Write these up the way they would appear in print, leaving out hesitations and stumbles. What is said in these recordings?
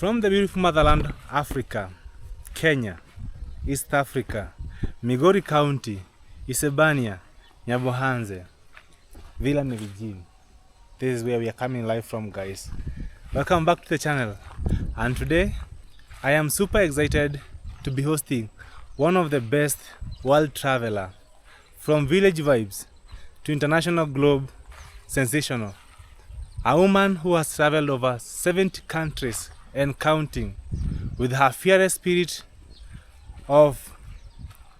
From the beautiful motherland, Africa, Kenya, East Africa, Migori County, Isebania, NYABOHANSE, Villa Nevijini. This is where we are coming live from, guys. Welcome back to the channel. And today, I am super excited to be hosting one of the best world traveler, from village vibes to international globe sensational. A woman who has traveled over 70 countries and counting, with her fearless spirit of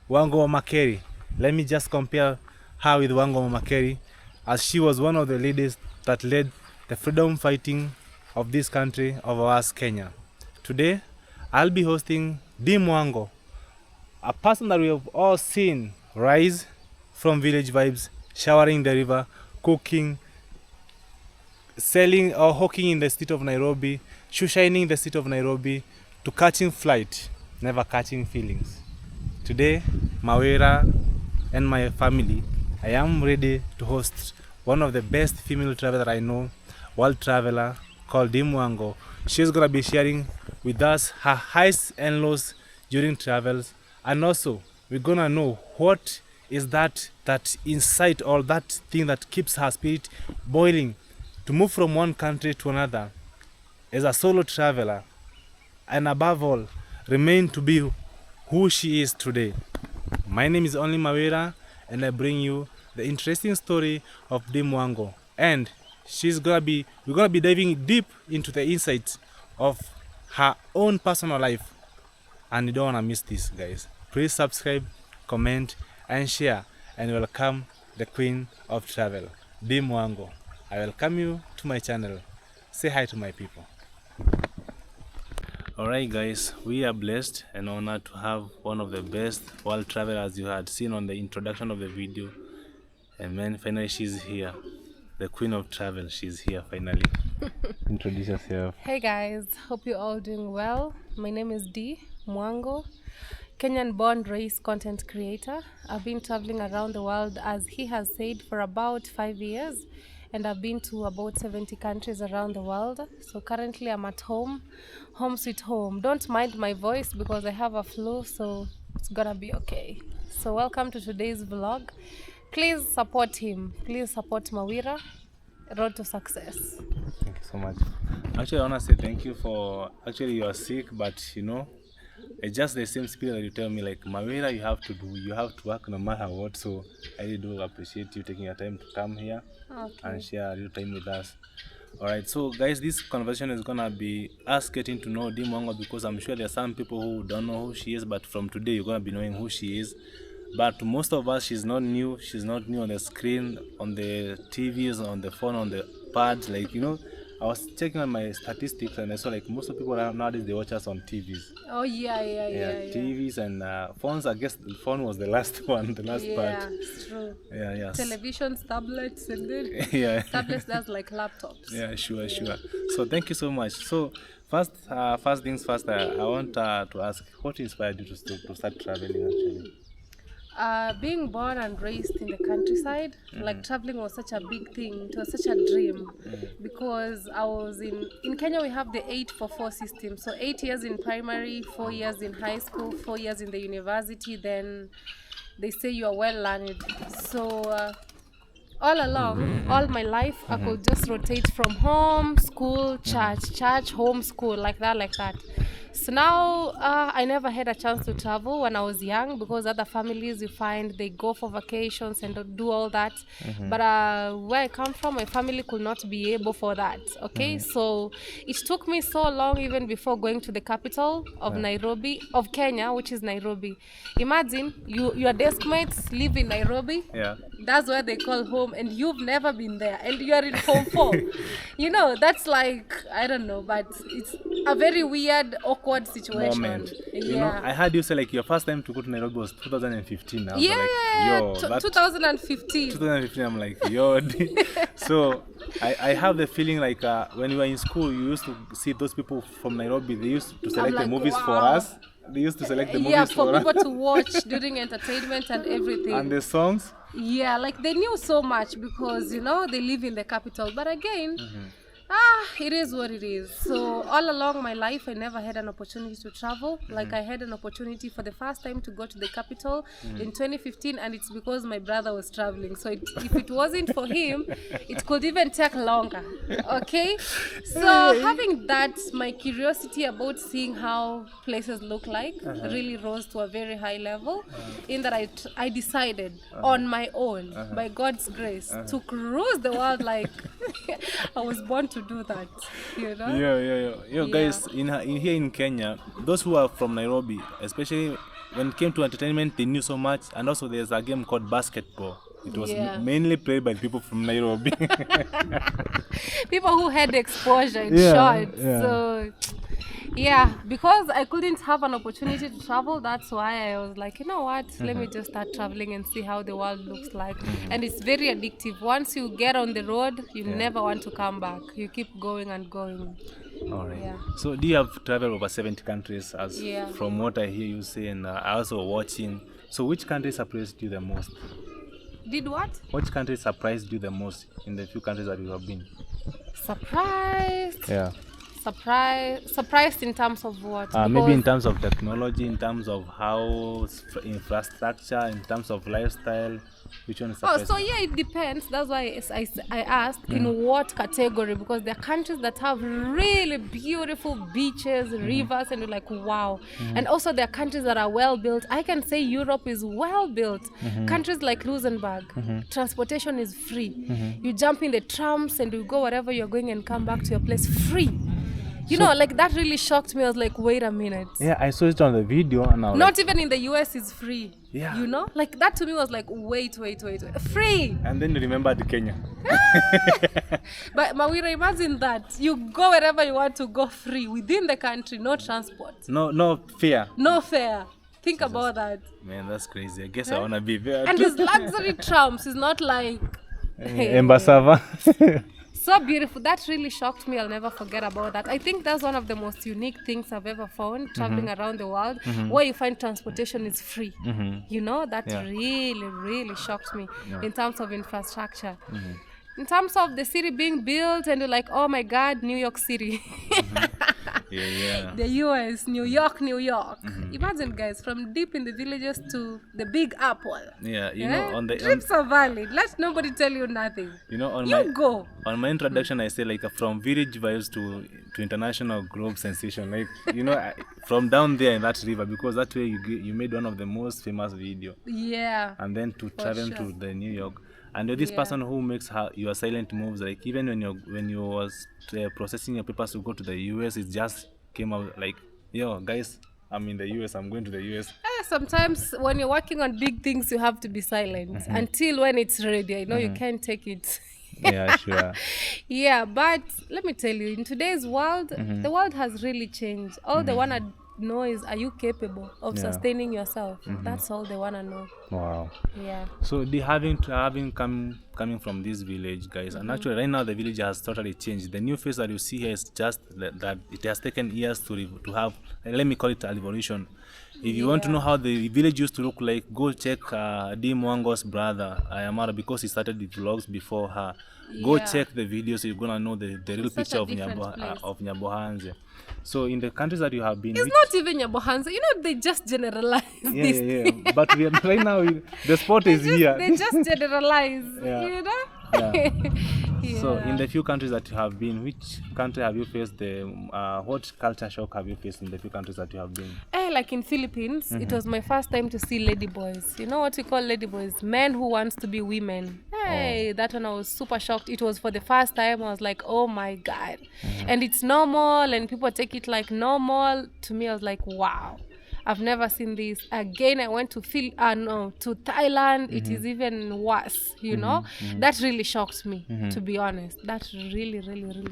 Wango Makeri. Let me just compare her with Wango Makeri, as she was one of the leaders that led the freedom fighting of this country of ours, Kenya. Today, I'll be hosting Wango, a person that we have all seen rise from village vibes, showering the river, cooking, selling or hawking in the street of Nairobi, shoe shining in the street of Nairobi, to catching flight, never catching feelings. Today, MAWIRA and my family, I am ready to host one of the best female traveler I know, world traveler, called Wango. She's gonna be sharing with us her highs and lows during travels, and also we're gonna know what is that insight, or that thing that keeps her spirit boiling to move from one country to another as a solo traveler, and above all, remain to be who she is today. My name is only MAWIRA, and I bring you the interesting story of Wango. And we're gonna be diving deep into the insights of her own personal life, and you don't wanna miss this, guys. Please subscribe, comment, and share, and welcome the queen of travel, Wango. I welcome you to my channel. Say hi to my people. Alright, guys, we are blessed and honored to have one of the best world travelers you had seen on the introduction of the video. And then finally she's here. The queen of travel, she's here finally. Introduce yourself. Hey guys, hope you're all doing well. My name is Wango, Kenyan born raised content creator. I've been traveling around the world, as he has said, for about 5 years, and I've been to about 70 countries around the world. So currently I'm at home sweet home. Don't mind my voice because I have a flu, so it's gonna be okay. So welcome to today's vlog. Please support him. Please support MAWIRA. Road to success. Thank you so much. Actually, I want to say thank you for, actually you are sick, but you know, it's just the same spirit that you tell me, like, MAWIRA, you have to work no matter what. So I really do appreciate you taking your time to come here and share a little time with us. Alright, so guys, this conversation is gonna be us getting to know Wango, because I'm sure there are some people who don't know who she is, but from today you're gonna be knowing who she is. But to most of us, she's not new on the screen, on the TVs, on the phone, on the pads, like, you know. I was checking on my statistics, and I saw like most of people nowadays, they watch us on TVs. Oh yeah. TVs and phones. I guess the phone was the last one, the last part. Yeah, it's true. Yeah. Televisions, tablets, and then yeah. tablets, that's like laptops. Yeah, sure. So thank you so much. So first things first, I want to ask, what inspired you to start traveling actually? Being born and raised in the countryside, like traveling was such a big thing. It was such a dream, because I was in Kenya. We have the 8-4-4 system, so 8 years in primary, 4 years in high school, 4 years in the university, then they say you are well learned. So all along, all my life, I could just rotate from home, school, church, home, school, like that. So now I never had a chance to travel when I was young, because other families, you find, they go for vacations and do all that. But where I come from, my family could not be able for that. Okay, so it took me so long, even before going to the capital of of Kenya, which is Nairobi. Imagine your desk mates live in Nairobi. Yeah. That's where they call home, and you've never been there, and you are in home 4. You know, that's like, I don't know, but it's a very weird, awkward situation. Moment. You know, I heard you say like your first time to go to Nairobi was 2015. I was like, 2015. 2015, I'm like, yo. So I have the feeling like when you were in school, you used to see those people from Nairobi. They used to select the movies for us. They used to select the movies for people to watch during entertainment and everything. And the songs? Yeah, like they knew so much, because, you know, they live in the capital. But again, It is what it is. So all along my life, I never had an opportunity to travel. Like I had an opportunity for the first time to go to the capital in 2015, and it's because my brother was traveling. So if it wasn't for him, it could even take longer. Okay? So having that, my curiosity about seeing how places look like really rose to a very high level, in that I decided on my own, by God's grace, to cruise the world like I was born to do that, you know? Yeah. Guys, in here in Kenya, those who are from Nairobi, especially when it came to entertainment, they knew so much. And also there's a game called basketball. It was mainly played by people from Nairobi. People who had exposure, in short. So yeah, because I couldn't have an opportunity to travel, that's why I was like, you know what, let me just start traveling and see how the world looks like. And it's very addictive. Once you get on the road, you never want to come back. You keep going and going. All right. Yeah. So do you have traveled over 70 countries, as from what I hear you say, and I also watching. So which country surprised you the most? Did what? Which country surprised you the most in the few countries that you have been? Surprised? Yeah. Surprised in terms of what? Maybe in terms of technology, in terms of how infrastructure, in terms of lifestyle. Which one is surprising? So yeah, it depends. That's why I asked in what category, because there are countries that have really beautiful beaches, rivers, and you're like, wow. And also there are countries that are well built. I can say Europe is well built. Countries like Luxembourg, transportation is free. You jump in the trams and you go wherever you're going and come back to your place free. You know, like that really shocked me. I was like, wait a minute. Yeah, I saw it on the video and I was not even in the US is free. Yeah. You know? Like that to me was like, wait. Free. And then you remembered Kenya. But Mawira, imagine that. You go wherever you want to go free within the country, no transport. No fare. No fare. Think about that. Man, that's crazy. I guess I wanna be there. And his luxury trams is not like Embasava. so beautiful. That really shocked me. I'll never forget about that. I think that's one of the most unique things I've ever found traveling around the world, where you find transportation is free. You know, that really shocked me in terms of infrastructure. In terms of the city being built and you're like, oh my God, New York City. The US, New York. Imagine, guys, from deep in the villages to the Big Apple. You know, on the trips are valid. Let nobody tell you nothing. You know, on my introduction, I say like from village vibes to international globe sensation. Like, you know, from down there in that river, because that way you made one of the most famous video. Yeah. And then to travel to the New York. And you're this person who makes your silent moves. Like even when you was processing your papers to go to the US, it just came out like, yo, guys, I'm in the US. I'm going to the US. Sometimes when you're working on big things, you have to be silent until when it's ready. I know you can't take it. Yeah, sure. Yeah, but let me tell you, in today's world, the world has really changed. All they want to know is, are you capable of sustaining yourself? That's all they want to know. Wow. Yeah. So having coming from this village, guys, and actually right now the village has totally changed. The new face that you see here is just that it has taken years to have, let me call it a revolution. If you want to know how the village used to look like, go check D. Mwango's brother, Ayamara, because he started the vlogs before her. Go check the videos, so you're going to know the real picture of NYABOHANSE. So in the countries that you have been... It's not even NYABOHANSE. You know, they just generalize this. Yeah. But right now, the sport is here. They just generalize, you know? Yeah. So in the few countries that you have been, which country have you faced what culture shock have you faced in the few countries that you have been? Like in Philippines, it was my first time to see ladyboys. You know what we call ladyboys? Men who wants to be women. That one I was super shocked. It was for the first time. I was like, oh my God. And it's normal and people take it like normal. To me, I was like, wow. I've never seen this. Again, I went to Thailand. It is even worse, you know. That really shocked me, to be honest. That really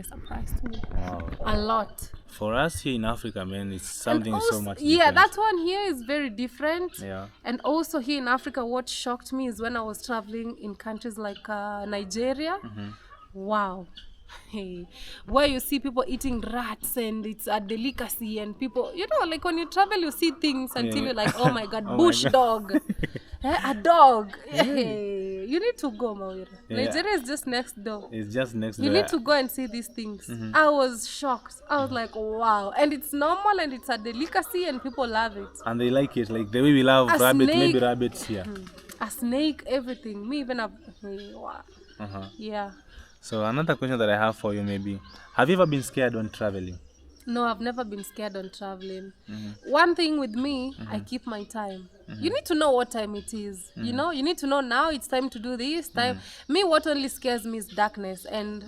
surprised me. Wow. A lot. For us here in Africa, man, it's something also, so much different. Yeah, that one here is very different. Yeah. And also here in Africa, what shocked me is when I was traveling in countries like Nigeria. Wow. Hey, where you see people eating rats and it's a delicacy, and people, you know, like when you travel you see things until you're like, oh my God, bush dog. A dog. Hey, You need to go, Mawira. Yeah. Nigeria is just next door. It's just next You door. need to go and see these things. I was shocked. I was like, wow. And it's normal and it's a delicacy and people love it. And they like it, like the way we love A rabbit, snake. maybe rabbits here. A snake, everything. Me even a... Wow. Yeah. So another question that I have for you maybe, have you ever been scared when traveling? No, I've never been scared on traveling. One thing with me, I keep my time. You need to know what time it is. You know, you need to know now it's time to do this time. Me, what only scares me is darkness, and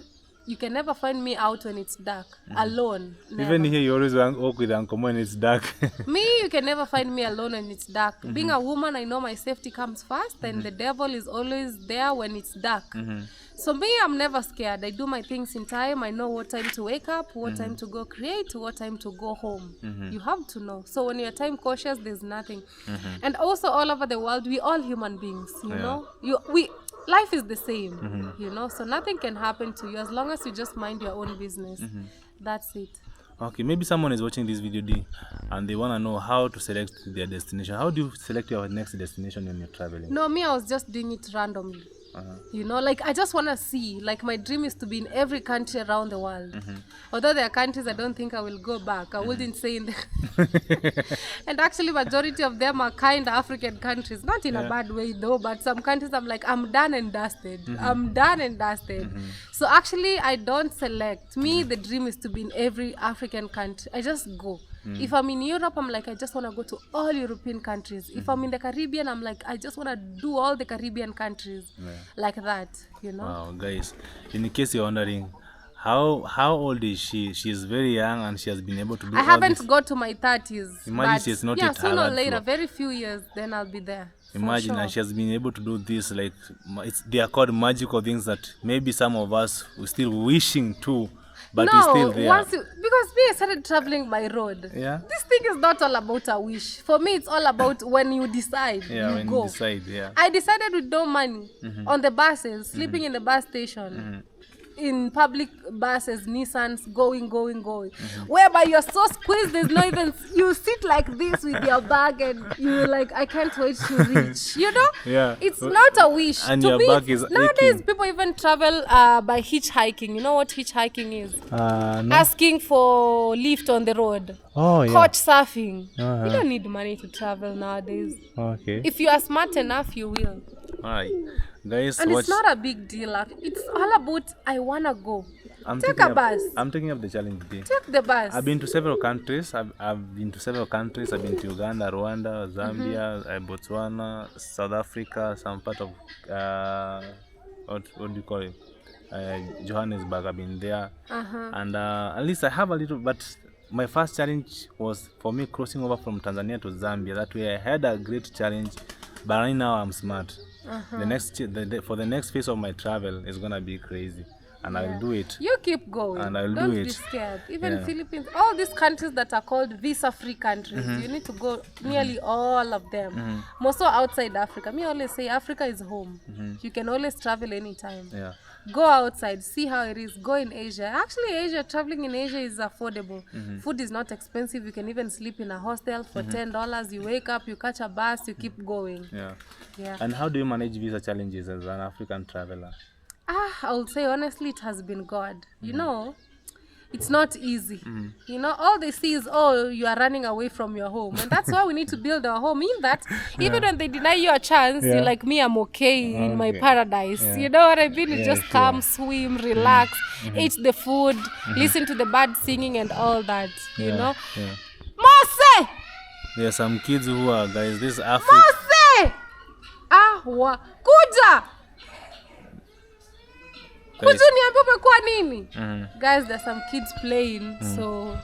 you can never find me out when it's dark alone. Never. Even here, you always walk with Uncle when it's dark. Me, you can never find me alone when it's dark. Being a woman, I know my safety comes first, and the devil is always there when it's dark. So me, I'm never scared. I do my things in time. I know what time to wake up, what time to go create, what time to go home. You have to know. So when you're time cautious, there's nothing. And also all over the world, we all human beings, you know. Life is the same, you know. So nothing can happen to you as long as you just mind your own business. That's it. Okay, maybe someone is watching this video D and they want to know how to select their destination. How do you select your next destination when you're traveling? No, me, I was just doing it randomly. You know, like I just want to see, like my dream is to be in every country around the world. Although there are countries I don't think I will go back. I wouldn't say in the... And actually majority of them are kind African countries. Not in a bad way though, but some countries I'm like, I'm done and dusted. I'm done and dusted. So actually I don't select. Me, the dream is to be in every African country. I just go. If I'm in Europe, I'm like, I just want to go to all European countries. If I'm in the Caribbean, I'm like, I just want to do all the Caribbean countries. Like that, you know. Wow, guys, in case you're wondering, how old is she? She's very young and she has been able to do I all haven't this. got to my 30s. Imagine but she's not yeah, at sooner or her later, floor. very few years, then I'll be there. Imagine, sure. and she has been able to do this, like, they are called magical things that maybe some of us are still wishing to, but it's still there. Because me, I started traveling by road. Yeah. This thing is not all about a wish. For me, it's all about when you decide. Yeah, you when go. you decide, yeah. I decided with no money on the buses, sleeping in the bus station. In public buses, Nissans, going. Whereby you're so squeezed, there's no even, you sit like this with your bag and you're like, I can't wait to reach. You know? Yeah. It's not a wish. And to your me, bag is nowadays, aching. people even travel by hitchhiking. You know what hitchhiking is? No. Asking for lift on the road. Oh, yeah. Couch surfing. You don't need money to travel nowadays. Okay. If you are smart enough, you will. All right. Guys, And watch. it's not a big deal. It's all about, I want to go. Take a bus. I'm taking up the challenge today. Take the bus. I've been to several countries. I've been to several countries. I've been to Uganda, Rwanda, Zambia, Botswana, South Africa, some part of what do you call it? Johannesburg. I've been there, and at least I have a little. But my first challenge was for me crossing over from Tanzania to Zambia. That way I had a great challenge, but right now I'm smart. For the next phase of my travel is gonna be crazy. And I'll do it. You keep going. And I'll Don't do it. be scared. Even Philippines, all these countries that are called visa-free countries, you need to go nearly all of them. More so outside Africa. Me always say Africa is home. You can always travel anytime. Yeah. Go outside, see how it is. Go in Asia. Actually, Asia, traveling in Asia is affordable. Food is not expensive. You can even sleep in a hostel for $10. You wake up, you catch a bus, you keep going. Yeah. And how do you manage visa challenges as an African traveler? I would say honestly, it has been God. You know, it's not easy. You know, all they see is, oh, you are running away from your home. And that's why we need to build our home. In that, even when they deny you a chance, you're like, me, I'm okay in my paradise. You know what I mean? You just come, swim, relax, eat the food, listen to the birds singing and all that, you know. Mose! There are some kids who are, guys, this is Africa. Mose! Kuja! Guys, Guys, there's some kids playing, so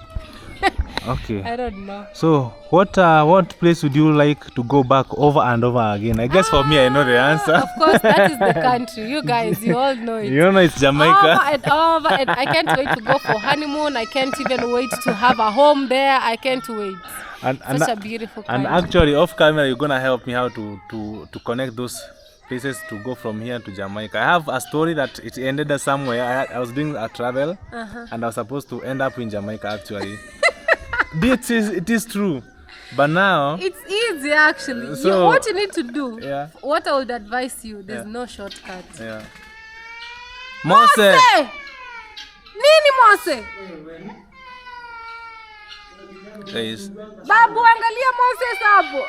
okay. I don't know. So, what place would you like to go back over and over again? I guess for me, I know the answer. Of course, that is the country. You guys, you all know it. You know it's Jamaica. Over and I can't wait to go for honeymoon. I can't even wait to have a home there. I can't wait. Such a beautiful country. And actually, off camera, you're gonna help me how to connect those places to go from here to Jamaica. I have a story that it ended somewhere. I was doing a travel and I was supposed to end up in Jamaica actually. It is true. But now, it's easy actually. So- What you need to do, Yeah. what I would advise you, there's Yeah. no shortcut. yeah. Mose! Hey! Nini Mose? Guys, Babu, angalia Moses hapo.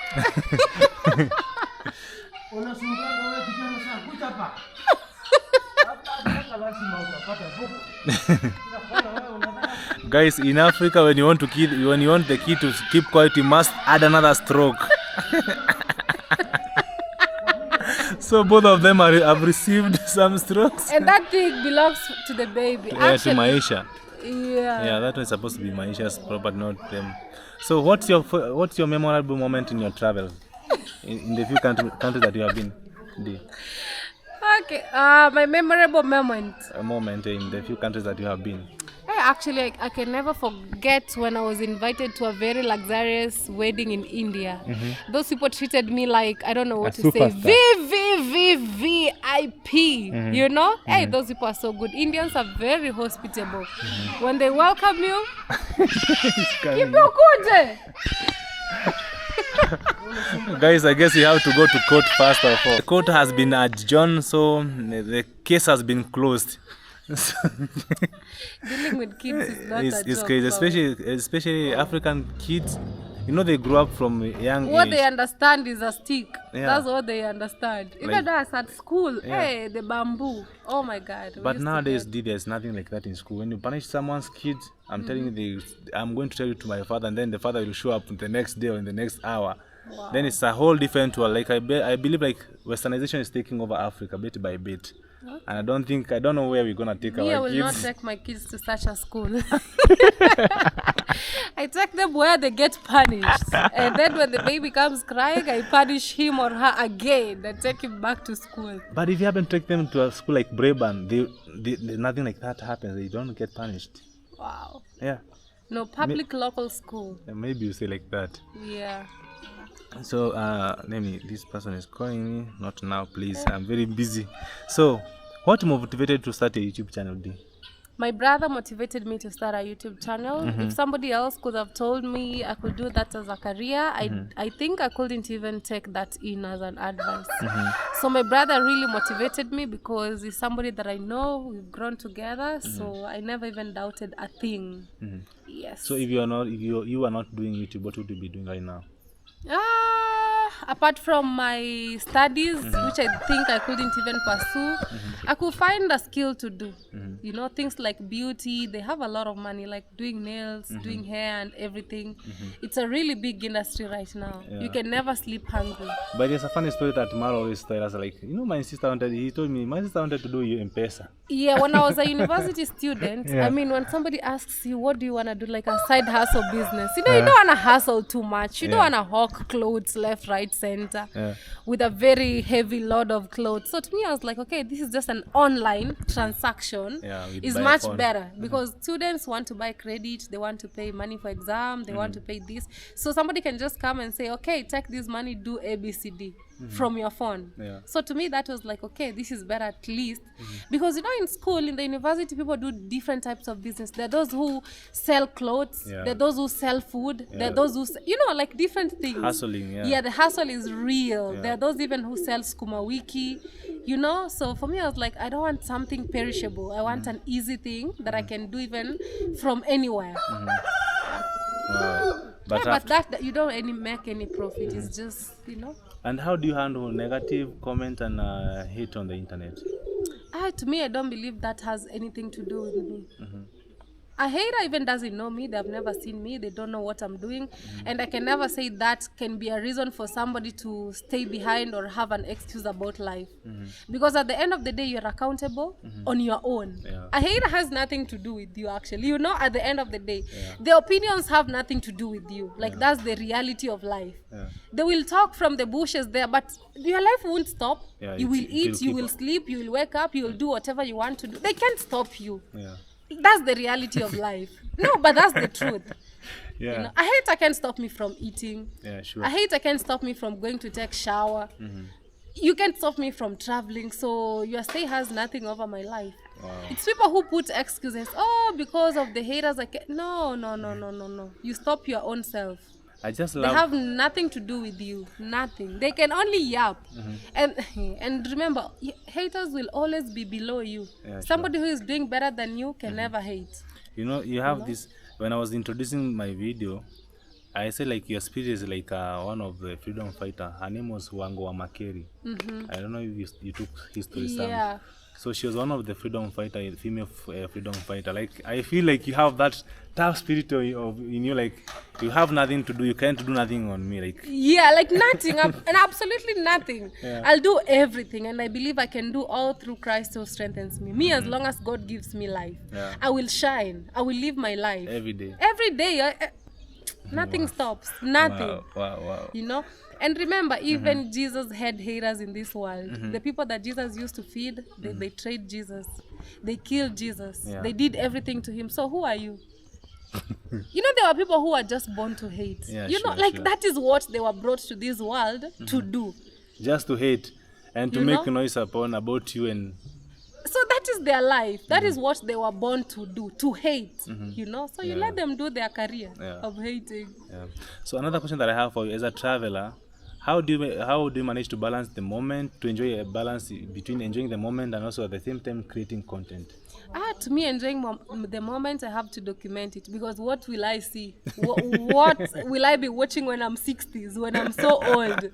guys, in Africa, when you want the kid to keep quiet, you must add another stroke. So both of them have received some strokes. And that thing belongs to the baby. Yeah, to Maisha. Yeah. Yeah, that was supposed to be Maisha's property, not them. So what's your memorable moment in your travel in the few countries that you have been? Okay. My memorable moment. A moment in the few countries that you have been. Actually, I can never forget when I was invited to a very luxurious wedding in India. Those people treated me like, I don't know what to say, VIP, you know? Hey, those people are so good. Indians are very hospitable. When they welcome you, Kipukuje. Guys, I guess you have to go to court first of all. The court has been adjourned, so the case has been closed. Dealing with kids is not It's a joke. crazy, especially African kids. You know, they grew up from young What age. they understand is a stick. Yeah. That's what they understand. Even us at school, hey, the bamboo. Oh my God. we But used to nowadays, get- there's nothing like that in school. When you punish someone's kid, I'm telling you, I'm going to tell you to my father, and then the father will show up the next day or in the next hour. Wow. Then it's a whole different world. Like I believe like westernization is taking over Africa bit by bit. Okay. And I don't know where we're gonna take Me, I our will kids. not take my kids to such a school. I take them where they get punished. And then when the baby comes crying, I punish him or her again and take him back to school. But if you haven't taken them to a school like Braeburn, nothing like that happens. They don't get punished. Wow. Yeah. No, public local school. Maybe you say like that. Yeah. So, this person is calling me. Not now, please. I'm very busy. So, what motivated to start a YouTube channel, D? My brother motivated me to start a YouTube channel. If somebody else could have told me I could do that as a career, I think I couldn't even take that in as an advice. So my brother really motivated me because he's somebody that I know, we've grown together, so I never even doubted a thing. Yes. So, if you are not doing YouTube, what would you be doing right now? Apart from my studies, which I think I couldn't even pursue, I could find a skill to do. You know, things like beauty, they have a lot of money, like doing nails, doing hair and everything. It's a really big industry right now. Yeah. You can never sleep hungry. But there's a funny story that Maro always tells us, like, my sister wanted to do M-Pesa. Yeah, when I was a university student, Yeah. I mean, when somebody asks you, what do you want to do, like a side hustle business, you know, you don't want to hustle too much. You don't want to hawk clothes left, right, center with a very heavy load of clothes. So to me, I was like, okay, this is just an online transaction. with Is buy a much phone. better because students want to buy credit, they want to pay money for exam, they want to pay this. So somebody can just come and say, okay, take this money, do ABCD from your phone. Yeah. So to me, that was like, okay, this is better at least. Because, you know, in school, in the university, people do different types of business. There are those who sell clothes. Yeah. There are those who sell food. There are those who, like different things. Hustling, yeah. Yeah, the hustle is real. Yeah. There are those even who sell skuma wiki, you know. So for me, I was like, I don't want something perishable. I want an easy thing that I can do even from anywhere. Wow. But, Yeah, but that you don't make any profit. It's just, you know. and how do you handle negative comment and hate on the internet? To me, I don't believe that has anything to do with me. A hater even doesn't know me. They've never seen me. They don't know what I'm doing. And I can never say that can be a reason for somebody to stay behind or have an excuse about life. Because at the end of the day, you're accountable on your own. Yeah. A hater has nothing to do with you, actually. You know, at the end of the day, their opinions have nothing to do with you. Like, that's the reality of life. Yeah. They will talk from the bushes there, but your life won't stop. Yeah, You will it will eat, you keep will on. sleep, you will wake up, you will do whatever you want to do. They can't stop you. Yeah. That's the reality of life. No, but that's the truth. Yeah. You know, a hater can't stop me from eating. Yeah, sure. A hater can't stop me from going to take shower. You can't stop me from traveling. So your stay has nothing over my life. Wow. It's people who put excuses. Oh, because of the haters, I can't. No. You stop your own self. I just They love. have nothing to do with you. Nothing. They can only yap. And remember, haters will always be below you. Yeah, Somebody who is doing better than you can never hate. You know, you have this. When I was introducing my video, I said like your spirit is like one of the freedom fighter. Her name was Wango Makeri. I don't know if you took history some. Yeah. So she was one of the freedom fighter, female freedom fighter. Like I feel like you have that tough spirit in you. Like you have nothing to do. You can't do nothing on me. Like Yeah, like nothing, and absolutely nothing. Yeah. I'll do everything, and I believe I can do all through Christ who strengthens me. Me, as long as God gives me life, Yeah. I will shine. I will live my life every day. every day. Nothing stops. Nothing. Wow. You know. And remember, even Jesus had haters in this world. The people that Jesus used to feed, they betrayed Jesus. They killed Jesus. Yeah. They did everything to him. So who are you? You know, there are people who are just born to hate. Yeah, you know, sure, like sure. that is what they were brought to this world to do. Just to hate and to You make know? noise about you and So that is their life. That is what they were born to do, to hate. You know, so you let them do their career of hating. yeah. So another question that I have for you as a traveler, how do you manage to balance the moment, to enjoy a balance between enjoying the moment and also at the same time creating content? To me, enjoying the moment, I have to document it, because what will I see? What will I be watching when I'm 60s, when I'm so old?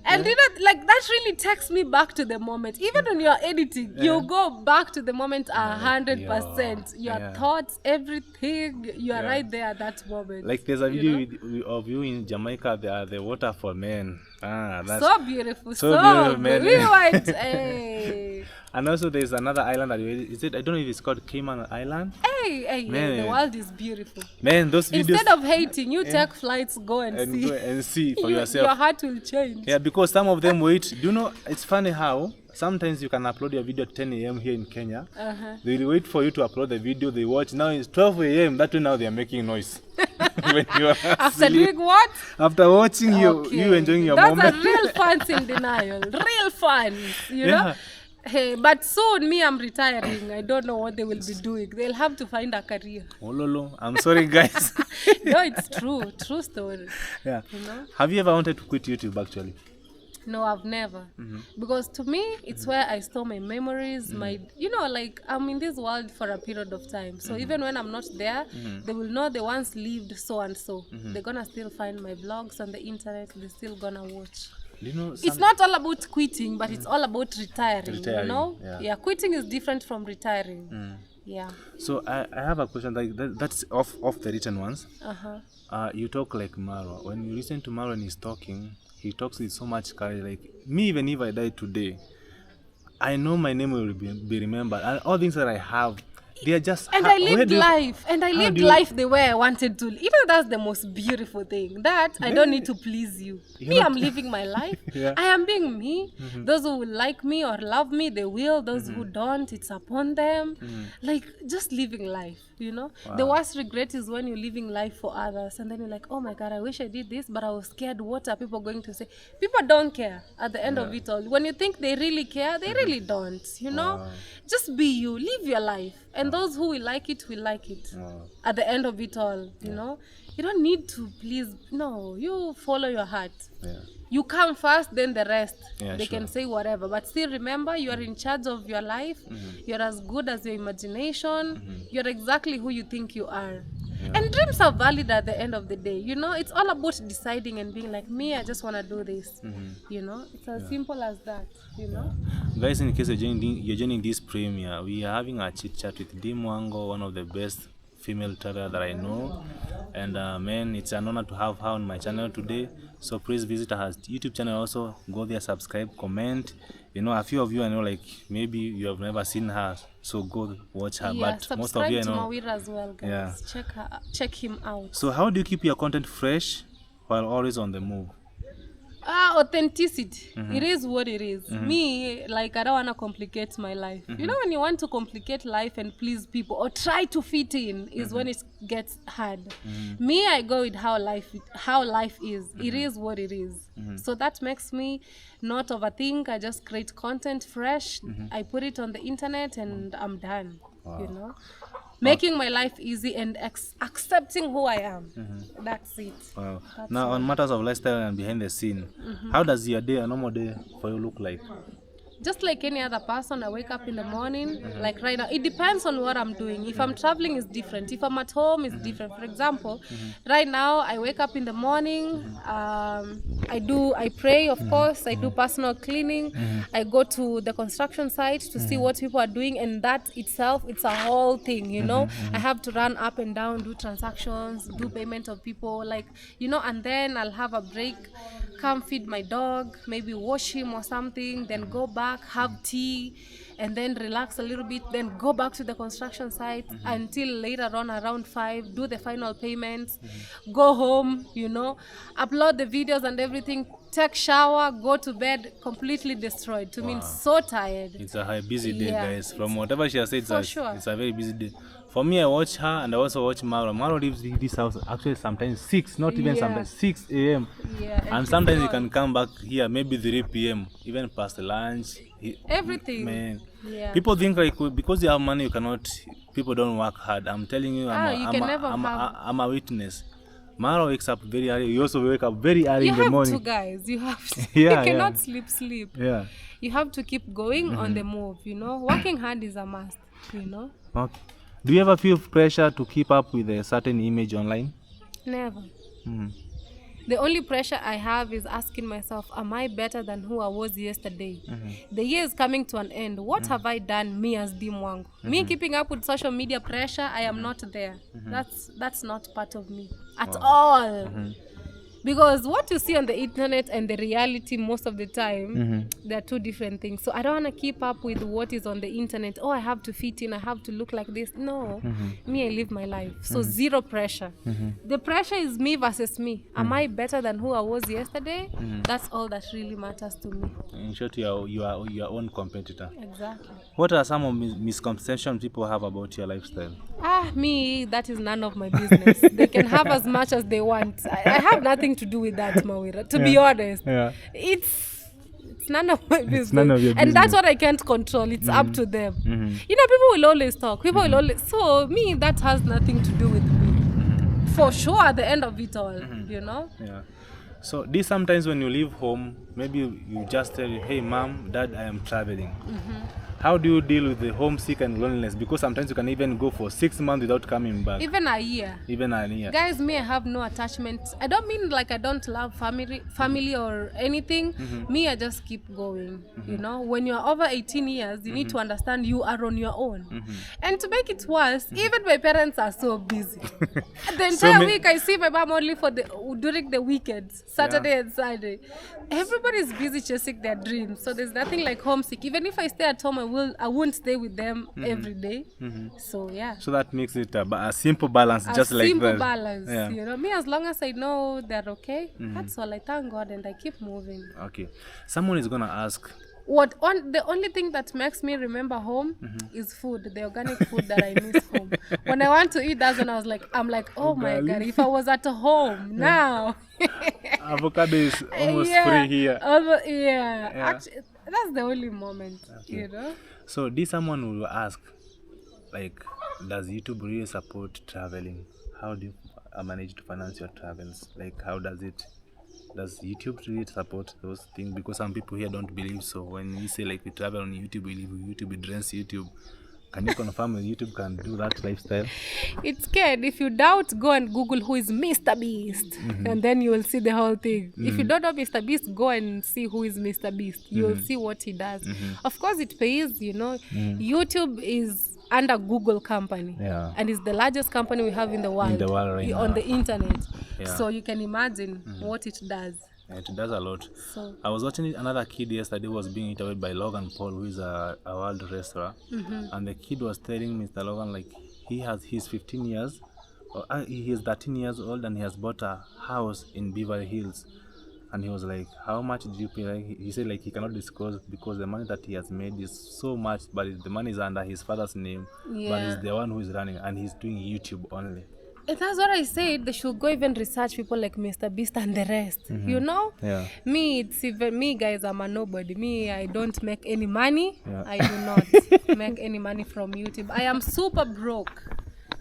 And you know, like that really takes me back to the moment. Even when you're editing, you go back to the moment 100%. Your thoughts, everything, you are right there at that moment. Like there's a video of you in Jamaica, the waterfall, man. That's So beautiful, so beautiful, man. We went, hey. And also there's another island that is it? I don't know if it's called Cayman Island. Hey, Man. the world is beautiful. Man, those videos. Instead of hating, you take flights, go and see. Go and see for Your yourself. heart will change. Yeah, because some of them wait. Do you know? It's funny how sometimes you can upload your video at 10 a.m. here in Kenya. They will wait for you to upload the video. They watch. Now it's 12 a.m. That way now they are making noise. When you are After asleep. doing what? After watching you Okay. enjoying your Those moment. are real fans in denial. Real fans, you Yeah. know? Hey, but soon me, I'm retiring. I don't know what they will be doing. They'll have to find a career. Oh, lolo. I'm sorry, guys. No, it's true. True story. Yeah. You know? Have you ever wanted to quit YouTube actually? No, I've never. Because to me, it's where I store my memories, my, you know, like I'm in this world for a period of time. So even when I'm not there, they will know they once lived so and so. They're gonna still find my blogs on the internet. They're still gonna watch. Do you know It's not all about quitting, but it's all about retiring, you Retiring, know? yeah. Quitting is different from retiring. Yeah. So I have a question like that's off the written ones. You talk like Marwa. When you listen to Marwa when he's talking, he talks with so much courage. Like me, even if I die today, I know my name will be remembered. And all things that I have, they are just. And I lived life. And I lived life the way I wanted to. You know, that's the most beautiful thing. That I don't need to please you. Me, I'm living my life. Yeah. I am being me. Those who will like me or love me, they will. Those who don't, it's upon them. Like, just living life, you know? The worst regret is when you're living life for others. And then you're like, oh my God, I wish I did this, but I was scared. What are people going to say? People don't care at the end of it all. When you think they really care, they really don't, you know? Just be you. Live your life. And those who will like it at the end of it all, you know? You don't need to please. No, you follow your heart. Yeah. You come first, then the rest. Yeah, they can say whatever. But still remember, you are in charge of your life. You're as good as your imagination. You're exactly who you think you are. And dreams are valid at the end of the day. You know, it's all about deciding and being like, me, I just want to do this. You know, it's as simple as that, you know. Guys, in case you're joining this premiere, we are having a chit chat with Wango, one of the best female traveler that I know. And man, it's an honor to have her on my channel today. So please visit her YouTube channel also. Go there, subscribe, comment. You know, a few of you I know, like maybe you have never seen her, so go watch her. Yeah, but most of you I subscribe to know. MAWIRA as well, guys. Yeah. Check him out. So how do you keep your content fresh while always on the move? Authenticity. It is what it is. Me, like, I don't want to complicate my life. You know, when you want to complicate life and please people or try to fit in is when it gets hard. Me, I go with how life is. It is what it is. So that makes me not overthink. I just create content fresh. I put it on the internet and I'm done. You know. making my life easy and accepting who I am. That's it. Wow. That's Now, all. on matters of lifestyle and behind the scene, how does your day, a normal day for you, look like? Just like any other person, I wake up in the morning. Like right now, it depends on what I'm doing. If I'm traveling, it's different. If I'm at home, it's different. For example, right now I wake up in the morning. I pray, of course. I do personal cleaning. I go to the construction site to see what people are doing, and that itself, it's a whole thing. You know, I have to run up and down, do transactions, do payment of people, like, you know, and then I'll have a break. Come feed my dog, maybe wash him or something, then go back, have tea, and then relax a little bit, then go back to the construction site until later on around 5, do the final payments, go home, you know, upload the videos and everything, take shower, go to bed, completely destroyed. To me, so tired. It's a busy day, Yeah, guys. From whatever she has said, sure. it's a very busy day. For me, I watch her and I also watch Maro. Maro lives in this house actually sometimes 6, not even sometimes 6 a.m. Yeah, And sometimes you can come back here maybe 3 p.m. even past lunch. Everything. Man, Yeah. people think like because you have money, you cannot. People don't work hard. I'm telling you, I'm a witness. Mara wakes up very early. You also wake up very early in the morning. You have to, guys. You have to. Yeah, you cannot sleep. Yeah. You have to keep going on the move, you know. Working hard is a must, you know. Okay. Do you ever feel pressure to keep up with a certain image online? Never. The only pressure I have is asking myself, am I better than who I was yesterday? The year is coming to an end. What have I done, me as Riungu? Me keeping up with social media pressure, I am not there. That's not part of me at all. Because what you see on the internet and the reality most of the time, they're two different things. So I don't want to keep up with what is on the internet. Oh, I have to fit in, I have to look like this. No, me, I live my life. So zero pressure. The pressure is me versus me. Am I better than who I was yesterday? That's all that really matters to me. In short, you are your own competitor. Exactly. What are some of misconceptions people have about your lifestyle? Me, that is none of my business. They can have as much as they want. I have nothing to do with that, MAWIRA. To be honest, it's none of my business. It's none of your business. And that's what I can't control. It's up to them. You know, people will always talk. People will always. So me, that has nothing to do with me. For sure, at the end of it all, you know. Yeah. So this sometimes when you leave home, maybe you just tell, hey, mom, dad, I am traveling. How do you deal with the homesick and loneliness? Because sometimes you can even go for 6 months without coming back. Even a year. Even a year. Guys, me, I have no attachment. I don't mean like I don't love family or anything. Me, I just keep going. You know, when you're over 18 years, you need to understand you are on your own. And to make it worse, even my parents are so busy. The entire week, I see my mom only during the weekends, Saturday and Sunday. Everybody's busy chasing their dreams. So there's nothing like homesick. Even if I stay at home, I won't stay with them every day. So yeah. So that makes it a simple balance, just like that. A simple balance, you know. Me, as long as I know they're okay, that's all. I thank God and I keep moving. Okay. Someone is gonna ask. The only thing that makes me remember home is food, the organic food that I miss home. When I want to eat that, and I'm like, oh my God, if I was at home now. Avocado is almost free here. Actually, that's the only moment, you know. So this someone will ask, like, does YouTube really support traveling? How do you manage to finance your travels? Like, how does YouTube really support those things? Because some people here don't believe so. When we say like we travel on YouTube, we live with YouTube, we dress YouTube. Can you confirm that YouTube can do that lifestyle? It's good. If you doubt, go and Google who is Mr. Beast. And then you will see the whole thing. If you don't know Mr. Beast, go and see who is Mr. Beast. You will see what he does. Of course, it pays, you know. YouTube is under Google company. And it's the largest company we have in the world. Right on now. The internet. So you can imagine what it does. It does a lot. So, I was watching another kid yesterday was being interviewed by Logan Paul, who is a world wrestler. And the kid was telling Mr. Logan, like, he's 15 years, he is 13 years old, and he has bought a house in Beverly Hills. And he was like, how much did you pay? Like, he said, like, he cannot disclose because the money that he has made is so much, but the money is under his father's name. But he's the one who is running, and he's doing YouTube only. And that's what I said. They should go even research people like Mr. Beast and the rest. You know? Me, guys, I'm a nobody. Me, I don't make any money. I do not make any money from YouTube. I am super broke.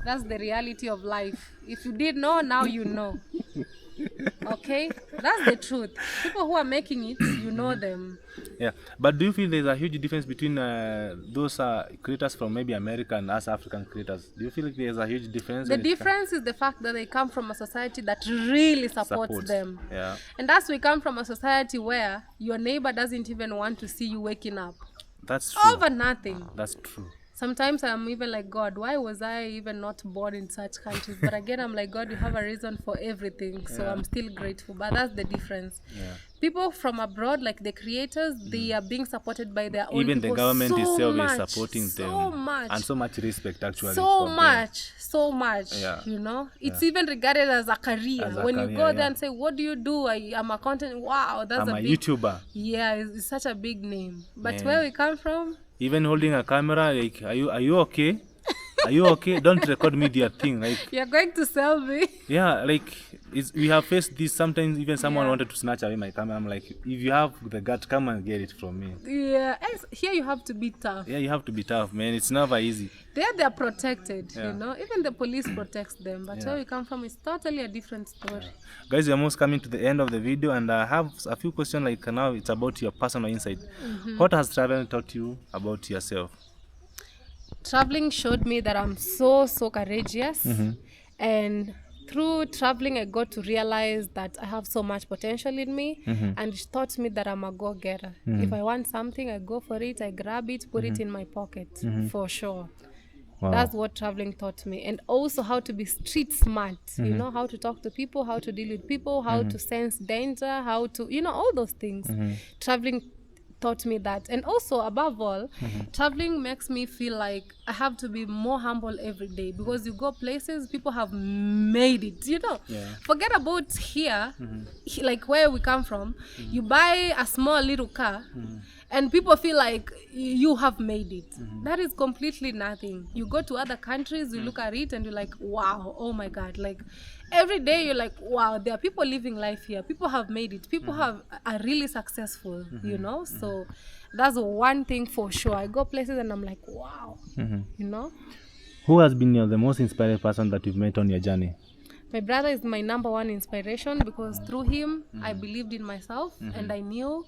That's the reality of life. If you did know, now you know. Okay, that's the truth. People who are making it, you know them. Yeah, but do you feel there's a huge difference between those creators from maybe America and us African creators? Do you feel like there's a huge difference? The difference is the fact that they come from a society that really supports them. Yeah. And as we come from a society where your neighbor doesn't even want to see you waking up. That's true. Over nothing. That's true. Sometimes I'm even like, God, why was I even not born in such countries? But again, I'm like, God, you have a reason for everything. So I'm still grateful. But that's the difference. Yeah. People from abroad, like the creators, they are being supported by their own even people. The government so itself much, is supporting them. So much. And so much respect, actually. So much. Yeah. You know? It's even regarded as a career. When you go there and say, what do you do? I'm a content. Wow, that's I'm a big YouTuber. Yeah, it's such a big name. But where we come from, even holding a camera, like, are you okay? Are you okay? Don't record me their thing. Like, you're going to sell me. Yeah, like we have faced this. Sometimes even someone wanted to snatch away my camera. I'm like, if you have the gut, come and get it from me. Yeah, here you have to be tough. Yeah, you have to be tough, man. It's never easy. They're protected, you know. Even the police protects them. But where we come from is totally a different story. Guys, we are almost coming to the end of the video, and I have a few questions. Like now, it's about your personal insight. What has travel taught you about yourself? Traveling showed me that I'm so courageous, and through traveling I got to realize that I have so much potential in me, and it taught me that I'm a go-getter. If I want something, I go for it, I grab it, put it in my pocket, for sure. Wow. That's what traveling taught me. And also how to be street smart, you know, how to talk to people, how to deal with people, how to sense danger, how to, you know, all those things. Traveling taught me that. And also, above all, traveling makes me feel like I have to be more humble every day, because you go places, people have made it, you know. Forget about here, like where we come from. You buy a small little car and people feel like you have made it. That is completely nothing. You go to other countries, you look at it and you're like, wow, oh my God. Like every day you're like, wow, there are people living life here. People have made it. People are really successful, you know. So that's one thing for sure. I go places and I'm like, wow, you know. Who has been the most inspiring person that you've met on your journey? My brother is my #1 inspiration, because through him, I believed in myself and I knew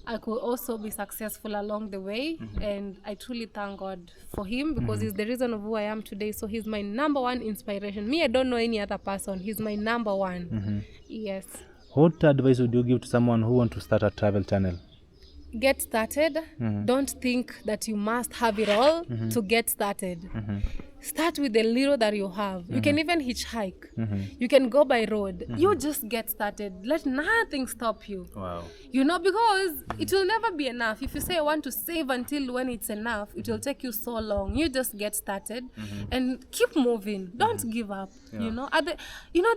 I could also be successful along the way. And I truly thank God for him, because he's the reason of who I am today. So he's my #1 inspiration. Me, I don't know any other person. He's my #1. Yes. What advice would you give to someone who wants to start a travel channel? Get started. Don't think that you must have it all to get started. Start with the little that you have. You can even hitchhike. You can go by road. You just get started. Let nothing stop you. Wow. You know, because it will never be enough. If you say I want to save until when it's enough, it will take you so long. You just get started and keep moving. Don't give up. You know,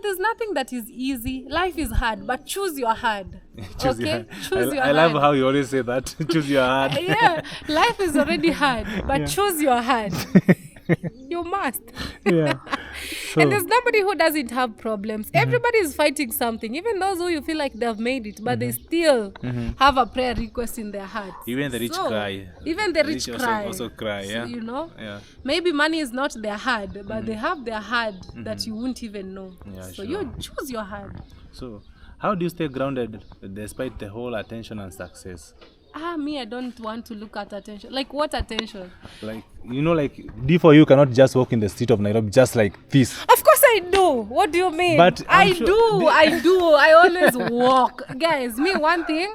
there's nothing that is easy. Life is hard, but choose your hard. Choose your hard. I love how you always say that. Choose your hard. Yeah, life is already hard, but choose your hard. You must. Yeah. So, and there's nobody who doesn't have problems. Everybody is fighting something. Even those who you feel like they've made it, but they still have a prayer request in their hearts. Even the rich cry. Even the rich cry. Also cry, yeah. So, you know? Yeah. Maybe money is not their hard, but they have their hard that you won't even know. Yeah, so you choose your hard. So how do you stay grounded despite the whole attention and success? Me, I don't want to look at attention. Like what attention? Like, you know, like D4, you cannot just walk in the street of Nairobi just like this. Of course I do. What do you mean? But I do. I always walk. Guys, me, one thing,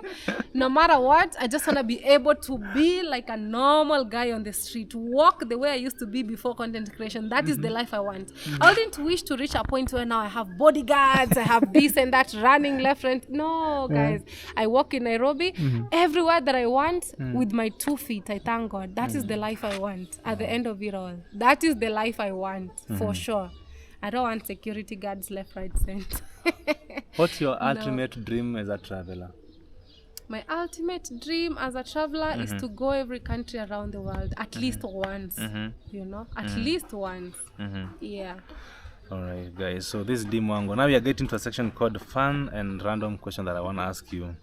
no matter what, I just want to be able to be like a normal guy on the street. Walk the way I used to be before content creation. That is the life I want. I didn't wish to reach a point where now I have bodyguards, I have this and that running left, right. No, guys. I walk in Nairobi everywhere that I want with my 2 feet. I thank God. That is the life I want at the end of it all. That is the life I want for sure. I don't want security guards left, right, center. What's your ultimate dream as a traveler? My ultimate dream as a traveler is to go every country around the world at least once. You know, at least once. Yeah. All right, guys. So this is Wango. Now we are getting to a section called fun and random question that I want to ask you.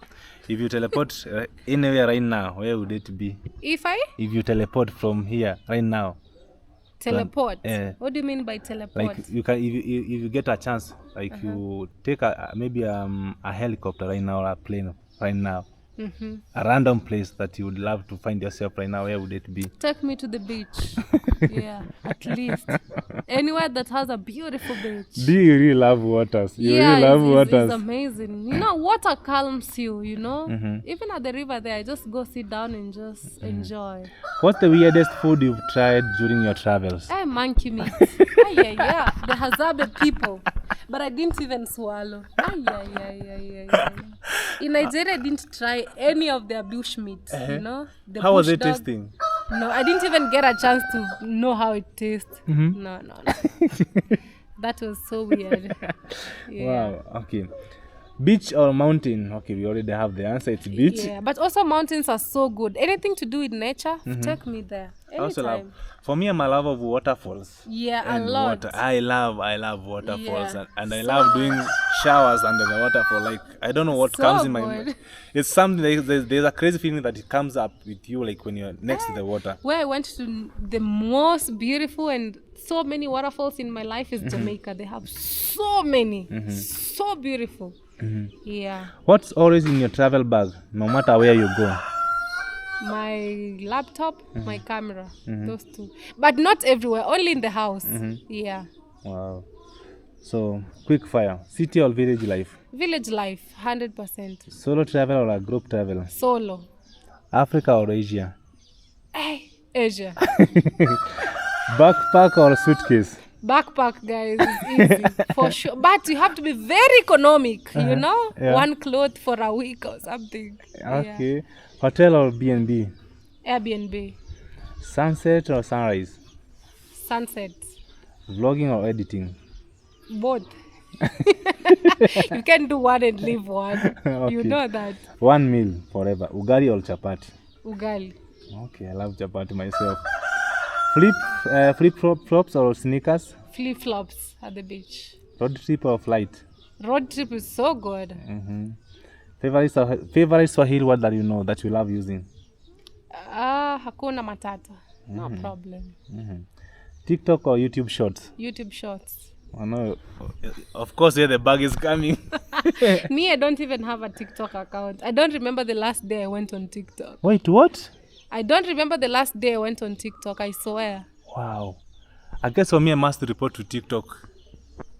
If you teleport anywhere right now, where would it be? If you teleport from here right now, Teleport. What do you mean by teleport? Like you can, if you get a chance, like you take maybe a helicopter right now or a plane right now, a random place that you would love to find yourself right now. Where would it be? Take me to the beach. Yeah, at least anywhere that has a beautiful beach. Do you really love waters? You Yeah, really love waters. it's amazing. You know, water calms you. You know, even at the river there, I just go sit down and just enjoy. What's the weirdest food you've tried during your travels? Monkey meat. Yeah, the Hazabe people, but I didn't even swallow. In Nigeria, I didn't try any of their bush meat. You know, the How was bush it dog. tasting? No, I didn't even get a chance to know how it tastes. No. That was so weird. Yeah. Wow. Okay. Beach or mountain? Okay, we already have the answer. It's beach. Yeah, but also mountains are so good. Anything to do with nature, take me there. I also love. Anytime. For me, I'm a lover of waterfalls. Yeah, a And lot. water. I love waterfalls, Yeah. and I love doing showers under the waterfall. Like I don't know what So comes in my good. mind. It's something like there's a crazy feeling that it comes up with you, like when you're next to the water. Where I went to the most beautiful and so many waterfalls in my life is Jamaica. They have so many, so beautiful. Yeah, What's always in your travel bag, no matter where you go? my laptop, my camera, those two. But not everywhere, only in the house. Yeah, Wow. So quick fire: city or village life? village life, 100%. Solo travel or a group travel? Solo. Africa or Asia? Asia. Backpack or suitcase? Backpack, guys, is easy for sure. But you have to be very economic, you know? Yeah. One cloth for a week or something. Okay. Hotel or B&B? Yeah. Airbnb. Sunset or sunrise? Sunset. Vlogging or editing? Both. You can do one and leave one. You Okay. know that. One meal forever. Ugali or chapati? Ugali. Okay, I love chapati myself. Flip flops or sneakers? Flip flops at the beach. Road trip or flight? Road trip is so good. Favorite Swahili word that you know that you love using? Hakuna matata. No problem. TikTok or YouTube shorts? YouTube shorts. I know. Of course, yeah, the bag is coming. Me, I don't even have a TikTok account. I don't remember the last day I went on TikTok. Wait, what? I don't remember the last day I went on TikTok, I swear. Wow. I guess for me, I must report to TikTok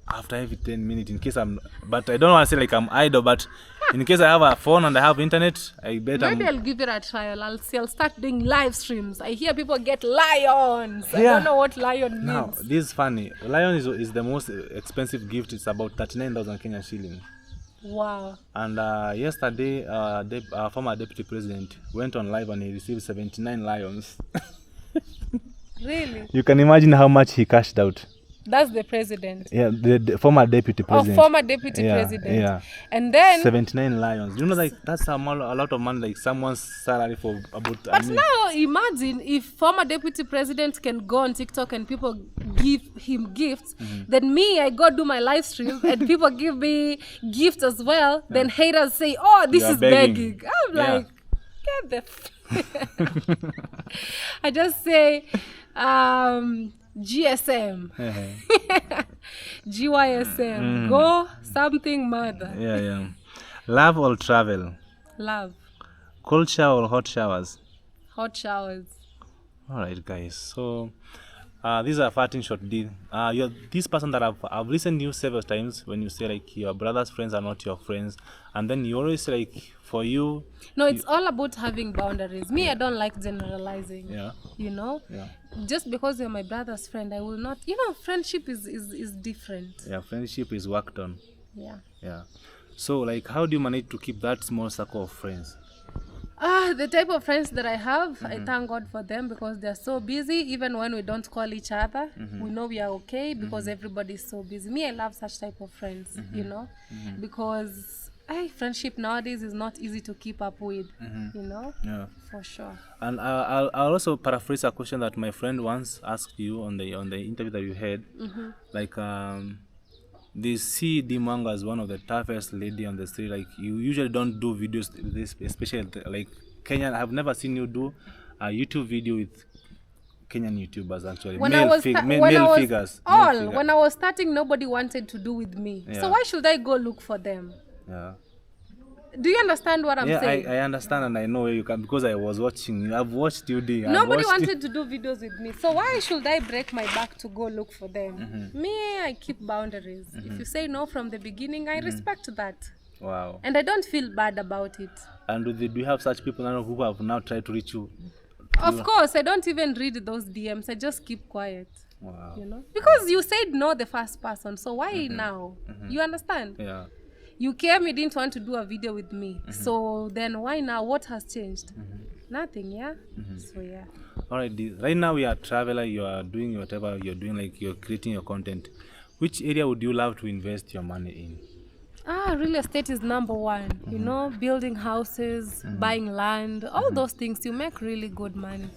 after every 10 minutes in case but I don't want to say like I'm idle, but in case I have a phone and I have internet, I bet Maybe I'll give it a trial. I'll start doing live streams. I hear people get lions. I Yeah. don't know what lion means. Now, this is funny. Lion is the most expensive gift. It's about 39,000 Kenyan shillings. Wow. And yesterday, our former deputy president went on live and he received 79 lions. Really? You can imagine how much he cashed out. That's the president. Yeah, the former deputy president. Former deputy Yeah, president. yeah. And then 79 lions. You know, like that's a lot of money, like someone's salary for about. But now imagine if former deputy president can go on TikTok and people give him gifts, then me, I go do my live stream and people give me gifts as well. Then haters say, oh, this You are is begging. I'm Yeah. like, get the I just say GSM. GYSM. Go something mother. Yeah. Love or travel? Love. Cold shower or hot showers? Hot showers. All right, guys. So these are farting short deal. You're this person that I've listened to you several times when you say like your brother's friends are not your friends, and then you always say like for you. No, it's all about having boundaries. Me, I don't like generalizing. Yeah. You know? Yeah. Just because you're my brother's friend, I will not. You know, friendship is different. Yeah. Friendship is worked on. Yeah. Yeah. So like, how do you manage to keep that small circle of friends? The type of friends that I have, I thank God for them because they're so busy. Even when we don't call each other, we know we are okay because everybody's so busy. Me, I love such type of friends, you know, because friendship nowadays is not easy to keep up with, you know, Yeah. for sure. And I'll also paraphrase a question that my friend once asked you on the interview that you had, like they see Dimanga as one of the toughest lady on the street. Like you usually don't do videos this, especially like Kenyan. I've never seen you do a YouTube video with Kenyan YouTubers actually. When Male, I was male figures. Male figure. when I was starting, nobody wanted to do with me. Yeah. So why should I go look for them? Yeah. Do you understand what I'm saying? Yeah, I understand and I know where you come because I was watching you. I've watched you day. Nobody wanted to do videos with me. So why should I break my back to go look for them? Me, I keep boundaries. If you say no from the beginning, I respect that. Wow. And I don't feel bad about it. And do you have such people now who have now tried to reach you? Of course, I don't even read those DMs. I just keep quiet. Wow. You know? Because you said no the first person. So why now? You understand? Yeah. You came, you didn't want to do a video with me. So then why now? What has changed? Nothing, yeah? So yeah. All right, right now you are a traveler, you are doing whatever you're doing, like you're creating your content. Which area would you love to invest your money in? Real estate is number one. You know, building houses, buying land, all those things, you make really good money.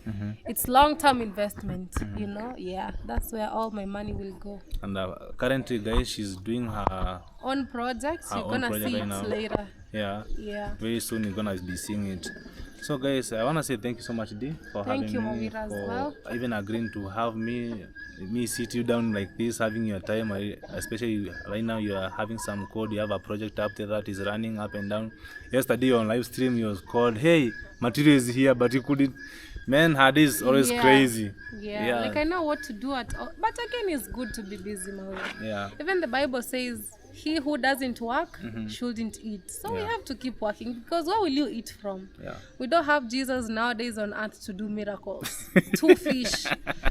It's long-term investment, you know. Yeah, that's where all my money will go. And currently, guys, she's doing her own projects. You're gonna see it later. Yeah. Yeah. Very soon you're gonna be seeing it. So guys, I wanna say thank you so much, Dee, for having me, MAWIRA, as well. Even agreeing to have me sit you down like this, having your time. Especially right now, you are having some code. You have a project up there that is running up and down. Yesterday on live stream, you was called, "Hey, material is here," but you couldn't. Man, Hadi is always crazy. Yeah, like I know what to do at all. But again, it's good to be busy, MAWIRA. Yeah. Even the Bible says, he who doesn't work shouldn't eat. So we have to keep working, because where will you eat from? Yeah. We don't have Jesus nowadays on earth to do miracles. 2 fish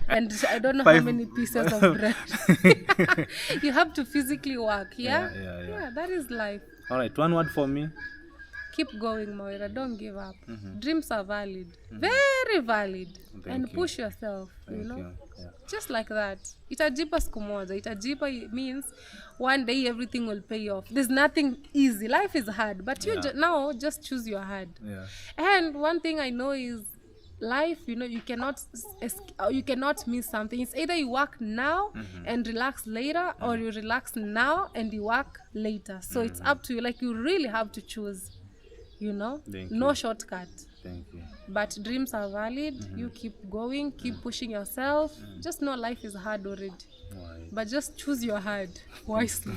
and I don't know how many pieces of bread. You have to physically work, yeah? Yeah, that is life. All right, one word for me. Keep going, MAWIRA. Don't give up. Dreams are valid, very valid. And push yourself, you know. Yeah. Just like that. Itajipa siku moja. Itajipa means one day everything will pay off. There's nothing easy. Life is hard, but you now just choose your hard. Yeah. And one thing I know is life, you know, you cannot miss something. It's either you work now and relax later, or you relax now and you work later. So it's up to you. Like, you really have to choose. You know, no shortcut. Thank you. But dreams are valid. You keep going, keep pushing yourself. Just know life is hard already. Right. But just choose your hard wisely.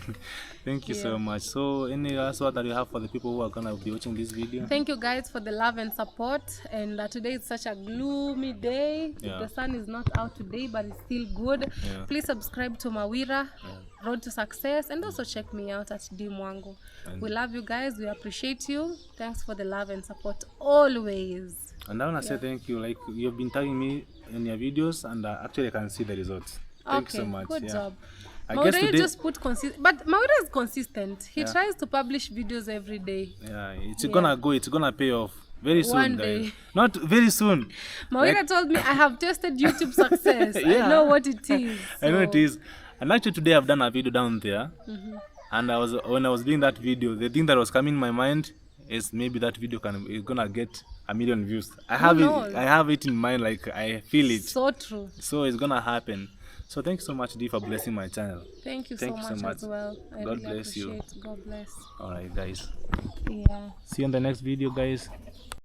Thank you so much. So any last word that you have for the people who are going to be watching this video? Thank you guys for the love and support. And today is such a gloomy day. The sun is not out today, but it's still good. Please subscribe to MAWIRA, Road to Success, and also check me out at Riungu. We love you guys. We appreciate you. Thanks for the love and support always. And I want to say thank you. Like, you've been tagging me in your videos, and actually I can see the results. Thank you so much. Good job. I guess today, just put but MAWIRA is consistent. He tries to publish videos every day. Yeah, it's gonna go. It's gonna pay off very soon. One day. Guys. Not very soon. MAWIRA told me, I have tested YouTube success. I know what it is. So. I know it is. And actually today I've done a video down there. And when I was doing that video, the thing that was coming in my mind is maybe that video is gonna get 1 million views. I have it in mind, like I feel it. So true. So it's gonna happen. So thank you so much, Dee, for blessing my channel. Thank you so much as well. I God really bless you. God bless. All right, guys. Yeah. See you in the next video, guys.